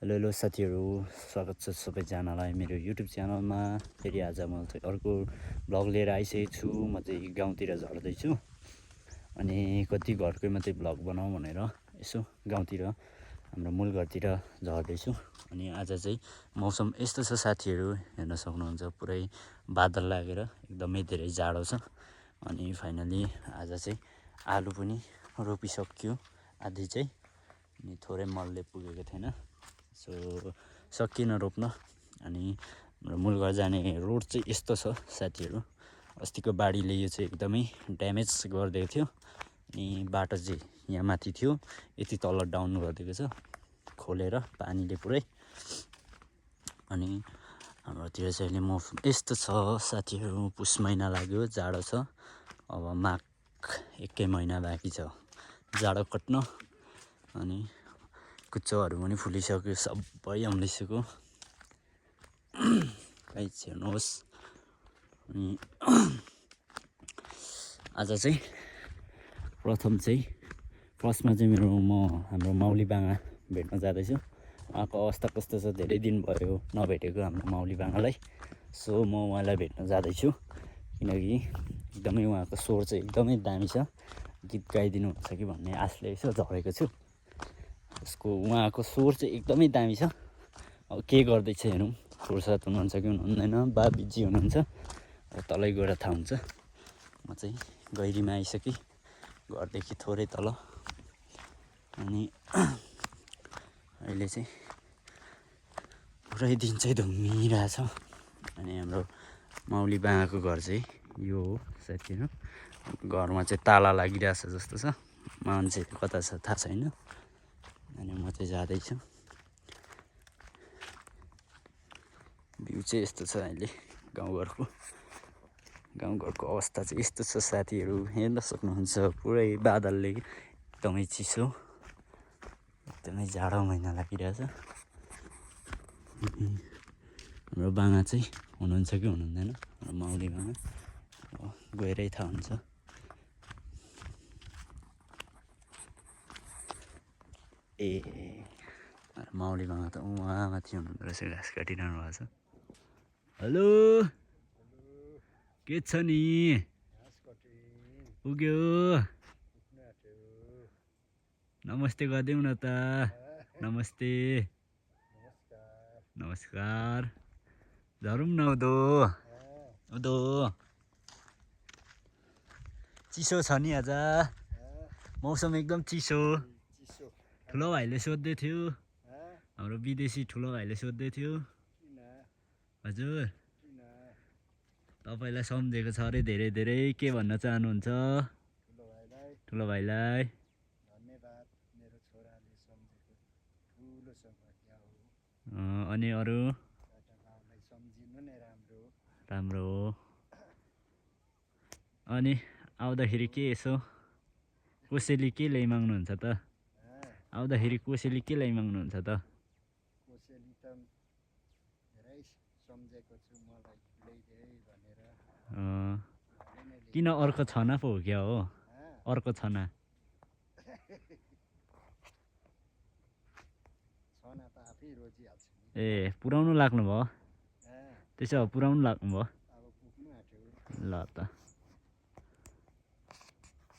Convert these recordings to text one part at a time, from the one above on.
Hello hello साथीहरू, स्वागत छ सबैजनालाई मेरो युट्युब च्यानलमा। फेरि आज म चाहिँ अर्को भ्लग लिएर आइसकेको छु। म चाहिँ गाउँतिर झर्दैछु अनि कति घरकै मात्रै भ्लग बनाऊ भनेर यसो गाउँतिर हाम्रो मूल घरतिर झर्दैछु। अनि आज चाहिँ मौसम यस्तो छ साथीहरू, हेर्न सक्नुहुन्छ, पुरै बादल लागेर एकदमै धेरै जाडो छ। अनि फाइनली आज चाहिँ आलु पनि रोपिसक्यो आधी चाहिँ, अनि थोरै मलले पुगेको थिएन, सो सकिन रोप्न। अनि हाम्रो मूल घर जाने रोड चाहिँ यस्तो छ साथीहरू। अस्तिको बाढीले यो चाहिँ एकदमै ड्यामेज गरिदिएको थियो। अनि बाटो चाहिँ यहाँ माथि थियो, यति तल डाउन गरिदिएको छ खोलेर पानीले पुरै। अनि हाम्रोतिर चाहिँ अहिले मौसम यस्तो छ साथीहरू। पुस महिना लाग्यो, जाडो छ। अब माघ एकै महिना बाँकी छ जाडो कट्न। अनि कुच्चोहरू पनि फुलिसक्यो, सबै आउँदैछको कहीँ हेर्नुहोस्। अनि आज चाहिँ फर्स्टमा चाहिँ हाम्रो माउली बाङा भेट्न जाँदैछु। उहाँको अवस्था कस्तो छ, धेरै दिन भयो नभेटेको हाम्रो माउली बाङालाई। सो म उहाँलाई भेट्न जाँदैछु, किनकि एकदमै उहाँको स्वर चाहिँ एकदमै दामी छ। गीत गाइदिनुहुन्छ कि भन्ने आशले यसो झरेको छु। उहाँको स्वर चाहिँ एकदमै दामी छ। अब के गर्दैछ हेरौँ, फुर्सद हुनुहुन्छ कि हुनुहुँदैन, बा बिजी हुनुहुन्छ, अब तलै गएर थाहा हुन्छ। म चाहिँ गैरीमा आइसकेँ, घरदेखि थोरै तल। अनि अहिले चाहिँ पुरै दिन चाहिँ धुम्मिरहेछ। अनि हाम्रो माउली बाङाको घर चाहिँ यो हो साथीहरू। घरमा चाहिँ ताला लागिरहेछ जस्तो छ, मान्छे कता छ थाहा छैन। अनि म चाहिँ जाँदैछु। भ्यू चाहिँ यस्तो छ अहिले गाउँघरको अवस्था चाहिँ यस्तो छ साथीहरू, हेर्न सक्नुहुन्छ। पुरै बादलले एकदमै चिसो, एकदमै जाडो महिना लागिरहेछ। हाम्रो बाङा चाहिँ हुनुहुन्छ कि हुनुहुँदैन, हाम्रो माउली बाङा गएरै थाहा हुन्छ। माउली बाङा त उहाँ माथि हुनुहुँदो रहेछ, घाँस काटिरहनु भएको छ। हेलो, के छ नि, पुग्यो? नमस्ते गरिदेऊ न त। नमस्ते, नमस्कार। झरौँ न उदो। चिसो छ नि आज, मौसम एकदम चिसो। ठुलो भाइले सोध्दै थियो, हाम्रो विदेशी ठुलो भाइले सोध्दै थियो, हजुर तपाईँलाई सम्झेको छ अरे धेरै धेरै, के भन्न चाहनुहुन्छ ठुलो भाइलाई? अनि अरू राम्रो हो। अनि आउँदाखेरि के यसो कोसेली के ल्याइमाग्नुहुन्छ त? आउँदाखेरि कोसेली के ल्याइमाग्नुहुन्छ त? किन अर्को छना पो हो क्या हो? अर्को छना ए पुऱ्याउनु लाग्नु भयो? त्यसो भए पुऱ्याउनु लाग्नु भयो ल त।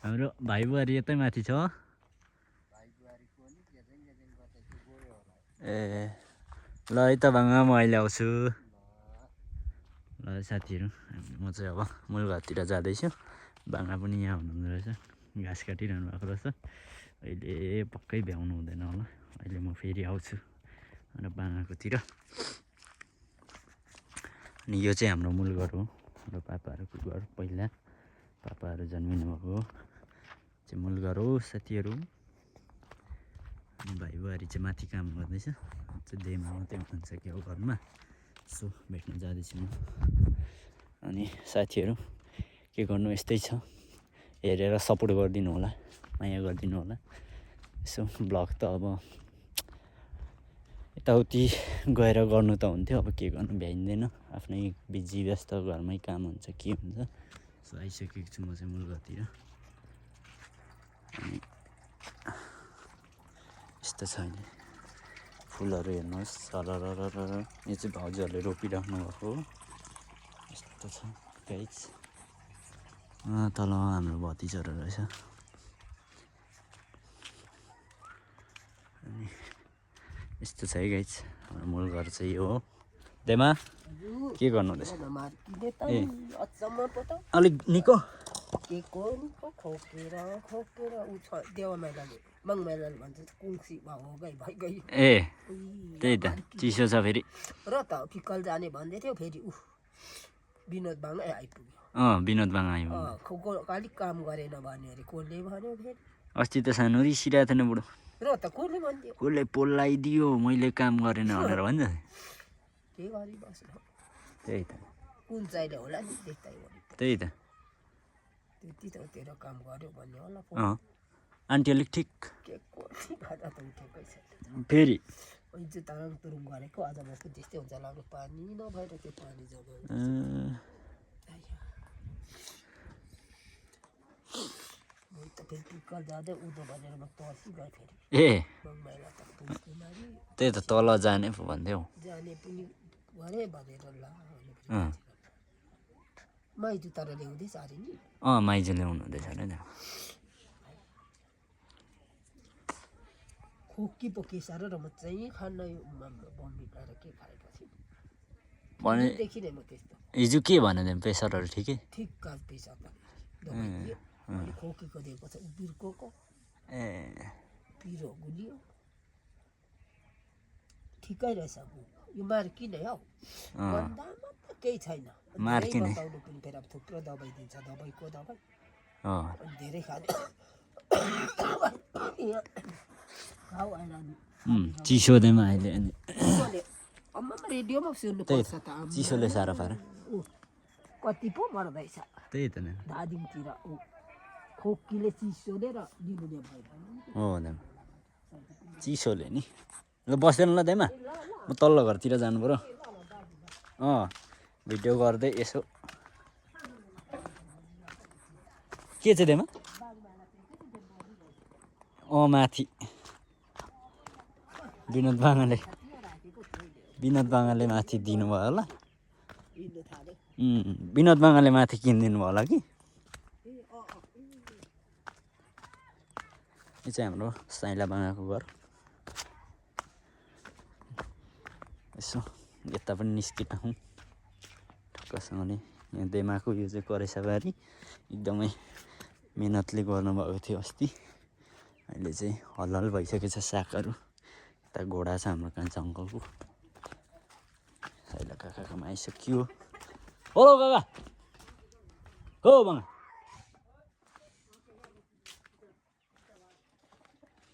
हाम्रो भाइ बुहारी यतै माथि छ। ए ल है त बाङा, म अहिले आउँछु। ल साथीहरू, म चाहिँ अब मूल घरतिर जाँदैछु। बाङा पनि यहाँ हुनुहुँदो रहेछ, घाँस काटिरहनु भएको रहेछ। अहिले पक्कै भ्याउनु हुँदैन होला, अहिले म फेरि आउँछु र बाङाकोतिर। अनि यो चाहिँ हाम्रो मूल घर हो, हाम्रो पापाहरूको घर। पहिला पापाहरू जन्मिनु भएको चाहिँ मूल घर हो साथीहरू। अनि भाइ बुहारी चाहिँ माथि काम गर्दैछ, चाहिँ देमा मात्रै हुनुहुन्छ कि हो घरमा। सो भेट्न जाँदैछु म। अनि साथीहरू के गर्नु, यस्तै छ, हेरेर सपोर्ट गरिदिनु होला, माया गरिदिनु होला। यसो भ्लग त अब यताउति गएर गर्नु त हुन्थ्यो, अब के गर्नु भ्याइँदैन, आफ्नै बिजी व्यस्त घरमै काम हुन्छ के हुन्छ। सो आइसकेको छु म चाहिँ मूल घरतिर। अनि यस्तो छ अहिले फुलहरू हेर्नुहोस् सरररर यो चाहिँ भाउजूहरूले रोपिराख्नु भएको हो यस्तो छ गाइस तल हाम्रो भतिजहरू रहेछ अनि यस्तो छ है गाइस हाम्रो मूल घर चाहिँ यो हो देमा के गर्नु हुँदैछ ए अलिक निको ए त्यही त चिसो छ फेरि र त फिक्कल जाने भन्दै थियो फेरि विनोद बाङै आइपुग्यो विनोद बाङ आइपुग्यो अलिक काम गरेन भन्यो अरे कसले भन्यो फेरि अस्ति त सानो रिसिरहेको थिएन बुढो र त कसले भन्थ्यो कसले पोल्लाइदियो मैले काम गरेन भनेर भन्छ के गरिबस्नु त्यही त कुन चाहिँले होला नि त्यही त त्यति त तेरो काम गर्यो भन्ने होला आन्टी अलिक ठिक के कोठी खाँदा त उठेकै छैन फेरि हिजो ताराङ तुरुङ गरेको आज बस्नु त्यस्तै हुन्छ लाग्यो पानी नभएर त्यो पानी जग्गा म त फेरि टिक्का जाँदै उँधो भनेर म तर्सी गएँ फेरि ए मङमाइला त पुलकुमारी त्यही त तल जाने पो भन्थ्यौ जाने पनि गरे भनेर ला माइजू तर ल्याउँदैछ अरे नि माइजू ल्याउनु हुँदैछ अरे नि खोकी पो केसार र म चाहिँ खान्न यो बम्बिटाएर के खाएपछि भनेदेखि नै म त्यस्तो हिजो के भन्यो प्रेसरहरू ठिकै ठिक काज पेसा पनि खोकीको दिएको छ बिर्कोको ए पिरो गुलियो ठिकै रहेछ यो मार्किने हौ भन्दामा त केही छैन मार्किने बताउनु पनि फेरि अब थुप्रो दबाई दिन्छ दबाईको दबाई धेरै खाने चिसोमा अहिले अनि रेडियोमा सुन्नुपर्छ त चिसोले साह्रो पार कति पो मर्दैछ त्यही त धादिङतिर खोकीले चिसोले र निमुनिया भएर हो चिसोले नि ल बस्दैन ल देमा म तल्लो घरतिर जानु पर्यो भिडियो गर्दै यसो के चाहिँ देमा माथि विनोद बाङाले माथि दिनुभयो होला विनोद बाङाले माथि किनिदिनु भयो होला कि यो चाहिँ हाम्रो साइला बाङाको घर यसो यता पनि निस्किँदा हुँ ठक्कसँगले यहाँ देमाको यो चाहिँ करेसाबारी एकदमै मिहिनेतले गर्नुभएको थियो अस्ति अहिले चाहिँ हलहल भइसकेको छ सागहरू यता घोडा छ हाम्रो कान्छा अङ्कलको साइला काकाकोमा आइसक्यो हेलो काका हो बाङा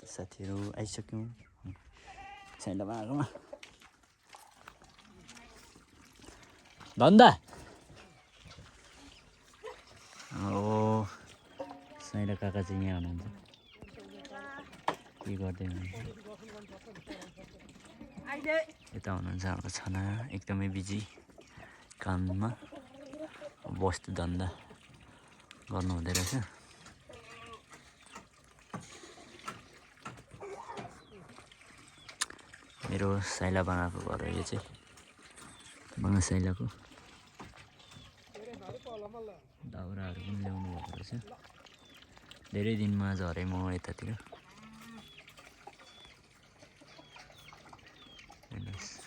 साथीहरू आइसक्यौँ साइला बाङाकोमा धन्दा साइला काका चाहिँ यहाँ हुनुहुन्छ के गर्दै हुनुहुन्छ यता हुनुहुन्छ हाम्रो छना एकदमै बिजी काममा वस्तु धन्दा गर्नु हुँदै रहेछ मेरो साइला बाङाको घर यो चाहिँ बाङा साइलाको दाउराहरू पनि ल्याउनु भएको रहेछ धेरै दिनमा झरेँ म यतातिर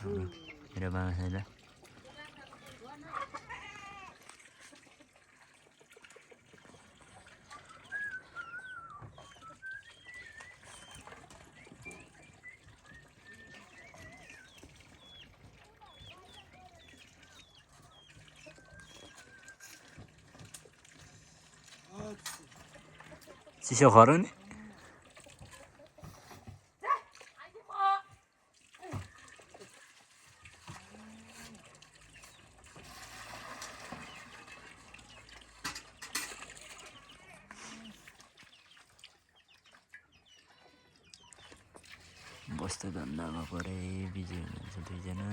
मेरो बाङा साइला चिसो खरो नि वस्तु धन्दामा परे बिजी हुनुहुन्छ दुईजना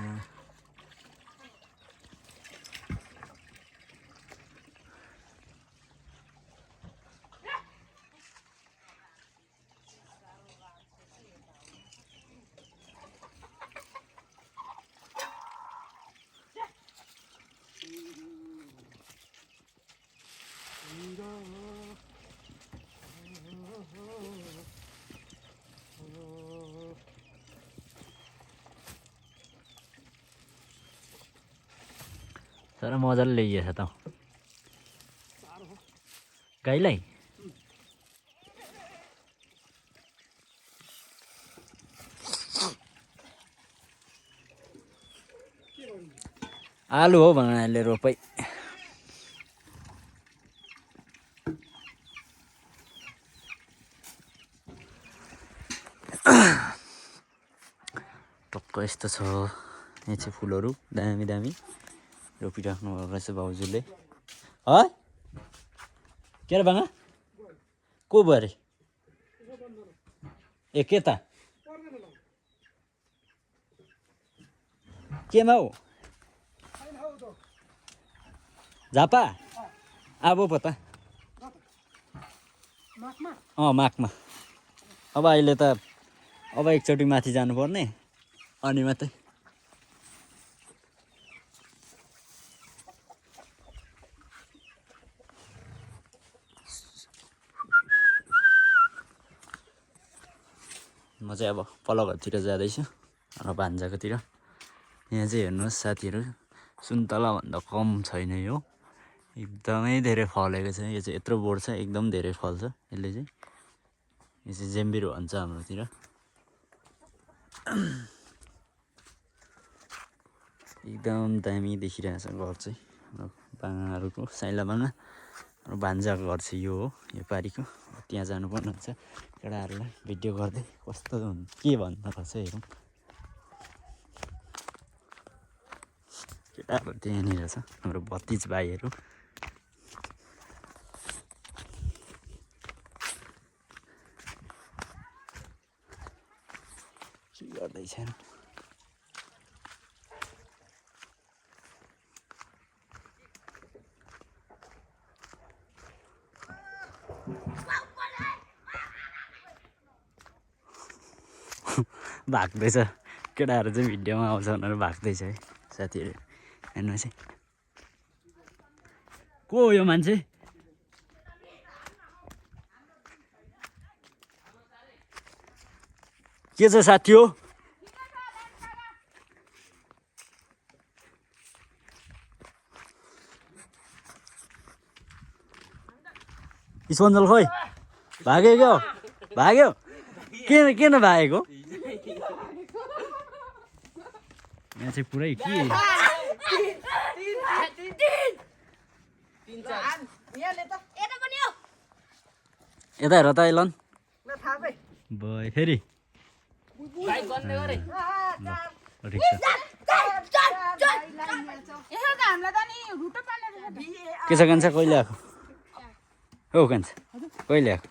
तर मजाले ल्याइएछ त गाईलाई आलु हो भनेर अहिले रोपाइ टक्क यस्तो छ यहाँ चाहिँ फुलहरू दामी दामी रोपिराख्नु भएको रहेछ भाउजूले है के अरे बाङा को भयो अरे ए के त केमा हौ झापा अब पो त माघमा अब अहिले त अब एकचोटि माथि जानुपर्ने अनि मात्रै म चाहिँ अब पल्लो घरतिर जाँदैछु र भान्जाकोतिर यहाँ चाहिँ हेर्नुहोस् साथीहरू सुन्तला भन्दा कम छैन यो एकदमै धेरै फलेको छ यो चाहिँ यत्रो बोट छ एकदम धेरै फल्छ यसले चाहिँ यो चाहिँ जेम्बिरो भन्छ हाम्रोतिर एकदम दामी देखिरहेछ घर चाहिँ बाङाहरूको साइला बाङा र भान्जाको घर चाहिँ यो हो यो पारिको त्यहाँ जानुपर्ने हुन्छ केटाहरूलाई भिडियो गर्दै कस्तो के भन्दो रहेछ हेरौँ केटाहरू त्यहाँनिर छ हाम्रो भतिज भाइहरू के गर्दैछ भाग्दैछ केटाहरू चाहिँ भिडियोमा आउँछ भनेर भाग्दैछ है साथीहरू हेर्नुहोस् है को हो यो मान्छे के छ साथी हो स्पन्जल खोइ भाग्यो क्या भाग्यो किन भागेको यहाँ चाहिँ पुरै के यता हेर त एलन भयो फेरि के छ कान्छा कहिले आएको हो कान्छा कहिले आएको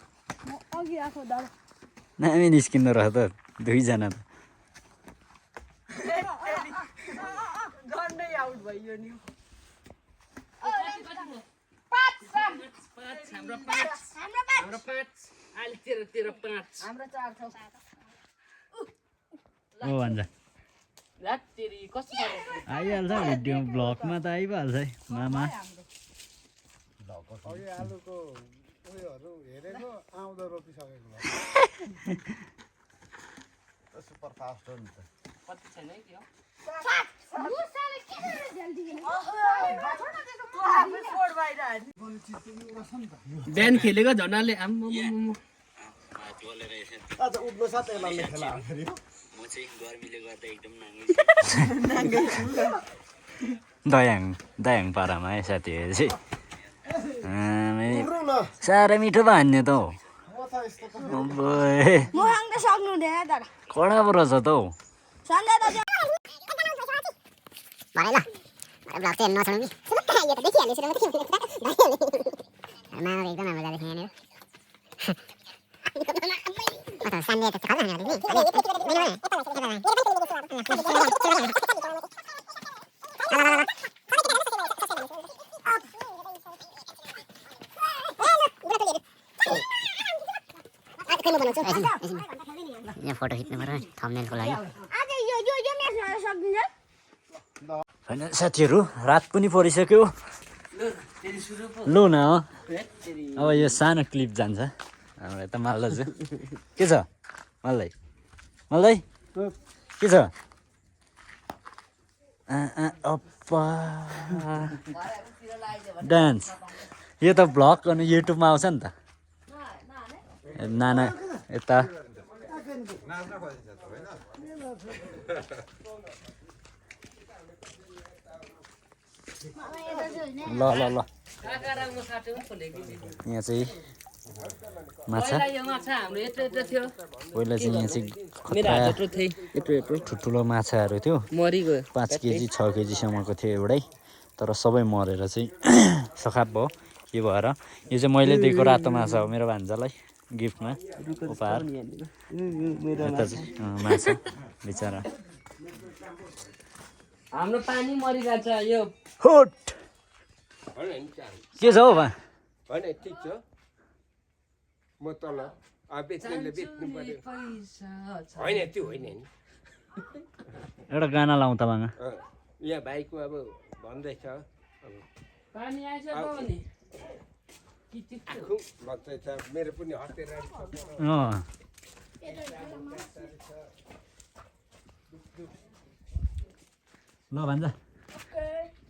नामी निस्किँदो रहेछ त दुईजना त ओ भन्छ आइहाल्छ भिडियो ब्लगमा त आइहाल्छ है मामा आलुको उयोहरू हेरेको आउँदो रोपिसकेको सुपर फास्ट हो नि त बिहान खेलेको झन्डाले उठ्नु साथै लाने खेला म चाहिँ गर्मीले गर्दा एकदम दयाङ पारामा है साथीहरू चाहिँ साह्रै मिठो पो हान्ने त हौ कडा पो रहेछ त हौ यहाँ फोटो खिच्नु पर्यो थम्बनेलको लागि होइन साथीहरू रात पनि परिसक्यो लु न अब यो सानो क्लिप जान्छ हाम्रो यता मालदाजु के छ मालदाई के छ अप्पा डान्स यो त भ्लग अनि युट्युबमा आउँछ नि त नाना यता ल ल ल यहाँ चाहिँ माछा पहिला चाहिँ यहाँ चाहिँ ठुल्ठुलो माछाहरू थियो 5 केजी 6 केजीसम्मको थियो एउटै तर सबै मरेर चाहिँ सखाप भयो के भएर यो चाहिँ मैले दिएको रातो माछा हो मेरो भान्जालाई गिफ्टमा उपहार यता चाहिँ माछा बिचरा हाम्रो पानी मरिरहेछ यो हुट के छ हौ बा होइन ठिक छ म तल बेच्नेले बेच्नु पर्यो होइन त्यो होइन नि एउटा गाना लाउँ त बाङा यहाँ भाइको अब भन्दैछ पानी आएछ नि आखु भन्दैछ मेरो पनि हटेर ल भान्जा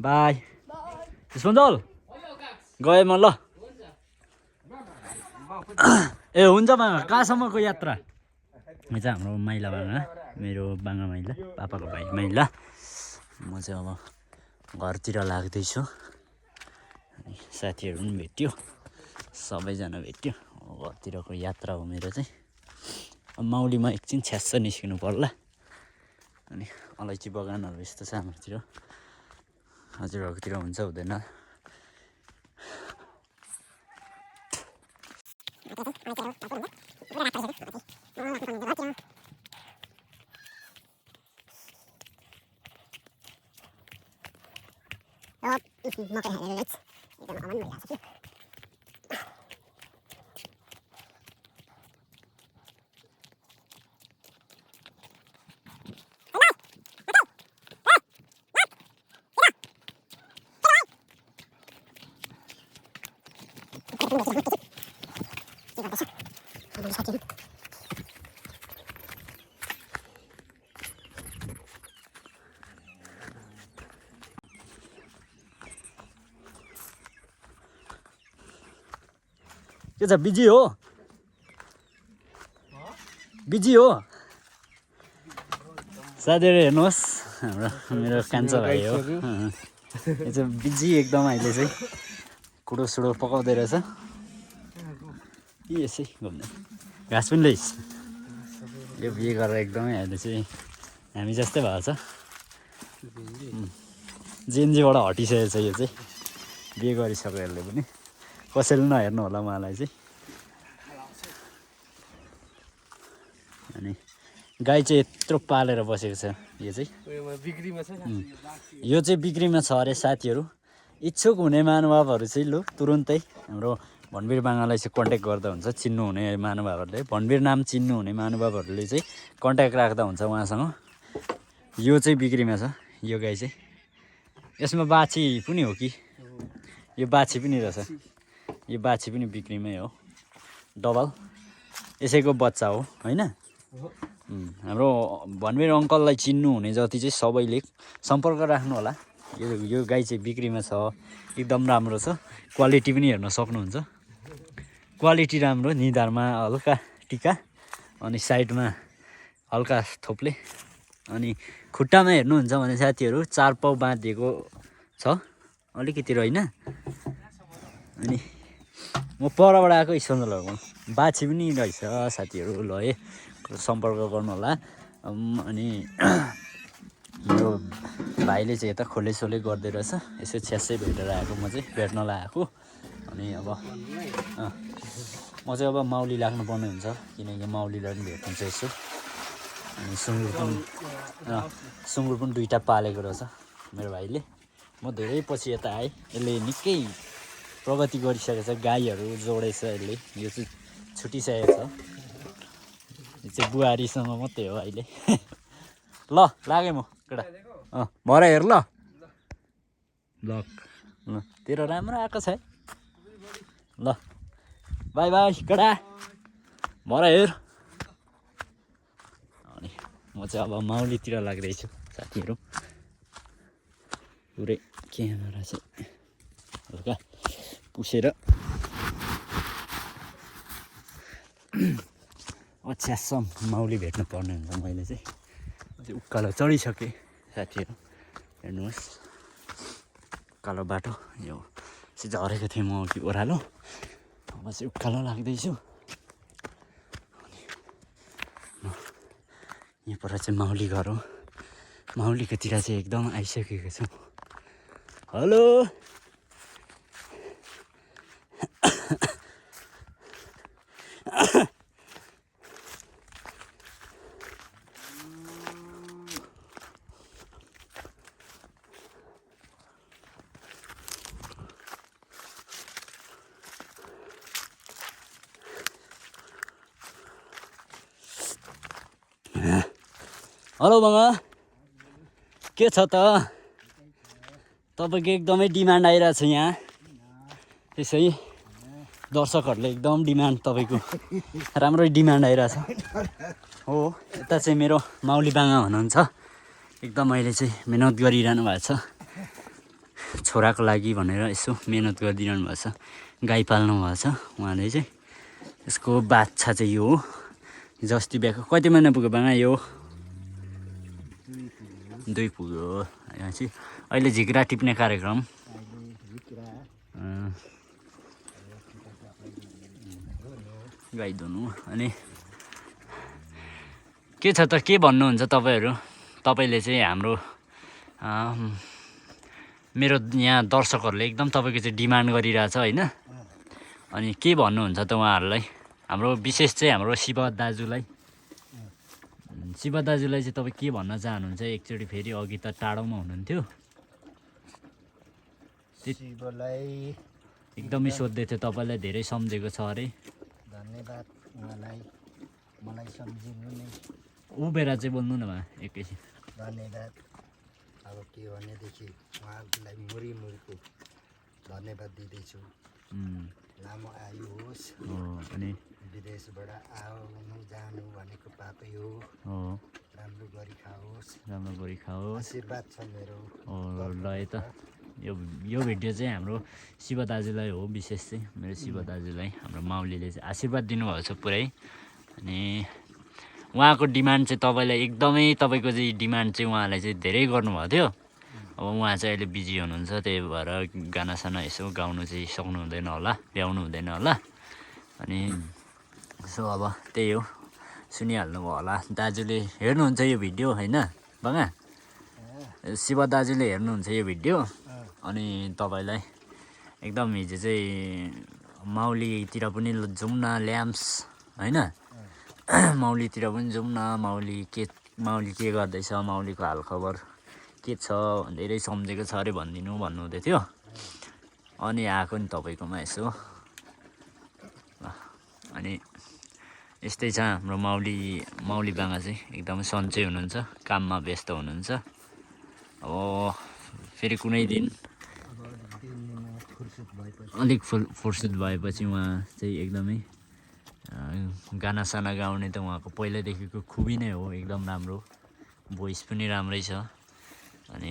बाई सुन्दल गएँ म ल ए हुन्छ बाङा कहाँसम्मको यात्रा यो चाहिँ हाम्रो माइला बाङा मेरो बाङा माइला पापाको भाइ माइला म चाहिँ अब घरतिर लाग्दैछु अनि साथीहरू पनि भेट्यो सबैजना भेट्यो घरतिरको यात्रा हो मेरो चाहिँ अब माउलीमा एकछिन छ्यास्स निस्किनु पर्ला अनि अलैँची बगानहरू यस्तो छ हाम्रोतिर हजुरहरूकोतिर हुन्छ हुँदैन के छ बिजी हो साथीहरू हेर्नुहोस् हाम्रो मेरो कान्छा भाइ हो यो चाहिँ बिजी एकदम अहिले चाहिँ कुडो सुडो पकाउँदै रहेछ के यसै घुम्दै घाँस पनि ल्याइस् यो बिहे गरेर एकदमै अहिले चाहिँ हामी जस्तै भएको छ जेएनजीबाट हटिसकेको छ यो चाहिँ बिहे गरिसकेकोहरूले पनि कसैले नहेर्नु होला उहाँलाई चाहिँ अनि गाई चाहिँ यत्रो पालेर बसेको छ यो चाहिँ यो चाहिँ बिक्रीमा छ अरे साथीहरू इच्छुक हुने महानुभावहरू चाहिँ लु तुरुन्तै हाम्रो भनवीर बाङालाई चाहिँ कन्ट्याक्ट गर्दा हुन्छ चिन्नुहुने महानुभावहरूले भनवीर नाम चिन्नुहुने महानुभावहरूले चाहिँ कन्ट्याक्ट राख्दा हुन्छ उहाँसँग यो चाहिँ बिक्रीमा छ यो गाई चाहिँ यसमा बाछी पनि हो कि यो बाछी पनि रहेछ यो बाछी पनि बिक्रीमै हो डबल यसैको बच्चा हो होइन हाम्रो भनवीर अङ्कललाई चिन्नुहुने जति चाहिँ सबैले सम्पर्क राख्नु होला यो गाई चाहिँ बिक्रीमा छ एकदम राम्रो छ क्वालिटी पनि हेर्न सक्नुहुन्छ क्वालिटी राम्रो निधारमा हल्का टिका अनि साइडमा हल्का थोप्ले अनि खुट्टामा हेर्नुहुन्छ भने साथीहरू 4 पाउ बाँधिएको छ अलिकति होइन अनि म परबाट आएको स्पन्दलहरूको बाछी पनि रहेछ साथीहरू ल है सम्पर्क गर्नु होला अनि मेरो भाइले चाहिँ यता खोलेसोले गर्दै रहेछ यसो छ्यासै भेटेर आएको म चाहिँ भेट्नलाई आएको अनि अब म चाहिँ अब माउली लाग्नुपर्ने हुन्छ किनकि माउलीलाई पनि भेट्नु चाहिँ यसो अनि सुँगुर पनि 2टा पालेको रहेछ मेरो भाइले म धेरै पछि यता आएँ यसले निकै प्रगति गरिसकेको छ गाईहरू जोडेछ यसले यो चाहिँ छुटिसकेको छ यो चाहिँ बुहारीसँग मात्रै हो अहिले ल लागेँ म केटा भरे हेर ल तेरो राम्रो आएको छ है ल बाई बाई केटा भरे हेर अनि म चाहिँ अब माउलीतिर लाग्दैछु साथीहरू पुरै क्यामेरा चाहिँ हल्का पुसेर अछ्यासम माउली भेट्नु पर्ने हुन्छ। मैले चाहिँ उकालो चढिसकेँ साथीहरू, हेर्नुहोस् उकालो बाटो यो चाहिँ झरेको थिएँ म अघि ओह्रालो, अब चाहिँ उकालो लाग्दैछु। यहाँ पर चाहिँ माउली घर हो, माउलीकोतिर चाहिँ एकदम आइसकेको छु। हेलो हेलो बङा, के छ त? तपाईँको एकदमै डिमान्ड आइरहेछ यहाँ, त्यसै दर्शकहरूले एकदम डिमान्ड, तपाईँको राम्रै डिमान्ड आइरहेछ हो। यता चाहिँ मेरो माउली बाङा हुनुहुन्छ, एकदम अहिले चाहिँ मिहिनेत गरिरहनु भएको छ छोराको लागि भनेर, यसो मिहिनेत गरिदिरहनु भएको छ, गाई पाल्नु भएको छ उहाँले चाहिँ। यसको बाछा चाहिँ यो हो, जस्ती बिहाको। कति महिना पुग्यो बाङा यो? 2 पुग्यो। यहाँ चाहिँ अहिले झिक्रा टिप्ने कार्यक्रम, गाई धुनु। अनि के छ त, के भन्नुहुन्छ तपाईँहरू? तपाईँले चाहिँ हाम्रो मेरो यहाँ दर्शकहरूले एकदम तपाईँको चाहिँ डिमान्ड गरिरहेछ होइन। अनि के भन्नुहुन्छ त उहाँहरूलाई? हाम्रो विशेष चाहिँ हाम्रो शिव दाजुलाई चाहिँ तपाईँ के भन्न चाहनुहुन्छ? एकचोटि फेरि अघि त टाढोमा हुनुहुन्थ्यो, शिवलाई एकदमै सोध्दै थियो, तपाईँलाई धेरै सम्झेको छ अरे। धन्यवाद उहाँलाई, मलाई सम्झिनु नै। उभेर चाहिँ बोल्नु न भा एकैछिन। धन्यवाद। अब के भनेदेखि उहाँलाई मुरीको धन्यवाद दिँदैछु। लामो आयु होस्। अनि विदेशबाट आउनु जानु भनेको पापै हो, राम्रो गरी खाओस्, राम्रो गरी खाओस्, आशीर्वाद छ मेरो। ल त यो भिडियो चाहिँ हाम्रो शिव दाजुलाई हो, विशेष चाहिँ मेरो शिव दाजुलाई हाम्रो माउलीले चाहिँ आशीर्वाद दिनुभएको छ पुरै। अनि उहाँको डिमान्ड चाहिँ तपाईँलाई एकदमै, तपाईँको चाहिँ डिमान्ड चाहिँ उहाँले चाहिँ धेरै गर्नुभएको थियो। अब उहाँ चाहिँ अहिले बिजी हुनुहुन्छ, त्यही भएर गानासाना यसो गाउनु चाहिँ सक्नु हुँदैन होला, भ्याउनु हुँदैन होला। अनि सो अब त्यही हो, सुनिहाल्नु भयो होला। दाजुले हेर्नुहुन्छ यो भिडियो होइन बङा? शिव दाजुले हेर्नुहुन्छ यो भिडियो। अनि तपाईँलाई एकदम हिजो चाहिँ माउलीतिर पनि जाउँ न ल्याम्स होइन, माउलीतिर पनि जाउँ न, माउली के गर्दैछ, माउलीको हालखबर के छ, धेरै सम्झेको छ अरे भन्नुहुँदै थियो। अनि आएको नि तपाईँकोमा यसो। अनि यस्तै छ हाम्रो माउली बाङा चाहिँ एकदमै सन्चै हुनुहुन्छ, काममा व्यस्त हुनुहुन्छ। अब फेरि कुनै दिन अलिक फुर्सद भएपछि उहाँ चाहिँ एकदमै गानासाना गाउने त उहाँको पहिल्यैदेखिको खुबी नै हो, एकदम राम्रो, भोइस पनि राम्रै छ। अनि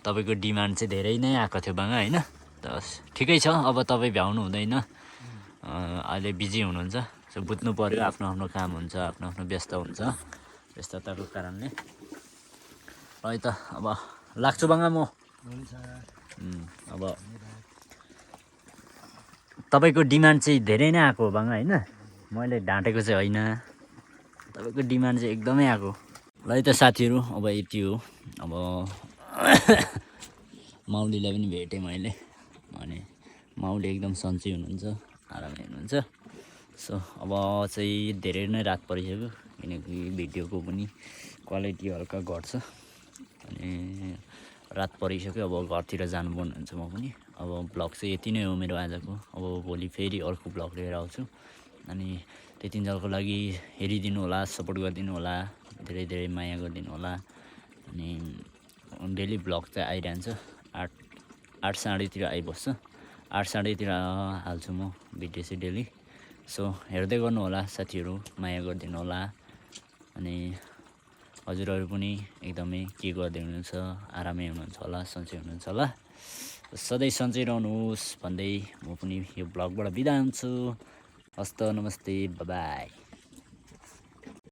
तपाईँको डिमान्ड चाहिँ धेरै नै आएको थियो बाङा होइन। त ठिकै छ, अब तपाईँ भ्याउनु हुँदैन, अहिले बिजी हुनुहुन्छ, सो बुझ्नु पऱ्यो, आफ्नो आफ्नो काम हुन्छ, आफ्नो आफ्नो व्यस्त हुन्छ, व्यस्तताको कारणले। है त अब लाग्छु बाङा म। अब तपाईँको डिमान्ड चाहिँ धेरै नै आएको हो बाङा होइन, मैले ढाँटेको चाहिँ होइन, तपाईँको डिमान्ड चाहिँ एकदमै आएको। ल है त साथीहरू, अब यति हो। अब माउलीलाई पनि भेटेँ मैले, अनि माउली एकदम सन्चै हुनुहुन्छ, आरामै हुनुहुन्छ। सो अब चाहिँ धेरै नै रात परिसक्यो, किनकि भिडियोको पनि क्वालिटी हल्का घट्छ। अनि रात परिसक्यो, अब घरतिर जानुपर्ने हुन्छ म पनि। अब भ्लग चाहिँ यति नै हो मेरो आजको। अब भोलि फेरि अर्को भ्लग लिएर आउँछु। अनि त्यतिन्जेलको लागि हेरिदिनु होला, सपोर्ट गरिदिनु होला, धेरै धेरै माया गरिदिनु होला। अनि डेली भ्लग चाहिँ आइरहन्छ, 8 साढेतिर आइबस्छ, 8 साढेतिर हाल्छु म भिडियो चाहिँ डेली। सो हेर्दै गर्नु होला साथीहरू, माया गरिदिनु होला। अनि हजुरहरू पनि एकदमै के गर्दै हुनुहुन्छ, आरामै हुनुहुन्छ होला, सन्चै हुनुहुन्छ होला। सधैँ सन्चै रहनुहोस् भन्दै म पनि यो ब्लगबाट बिदा हुन्छु। हस्त नमस्ते, बाई।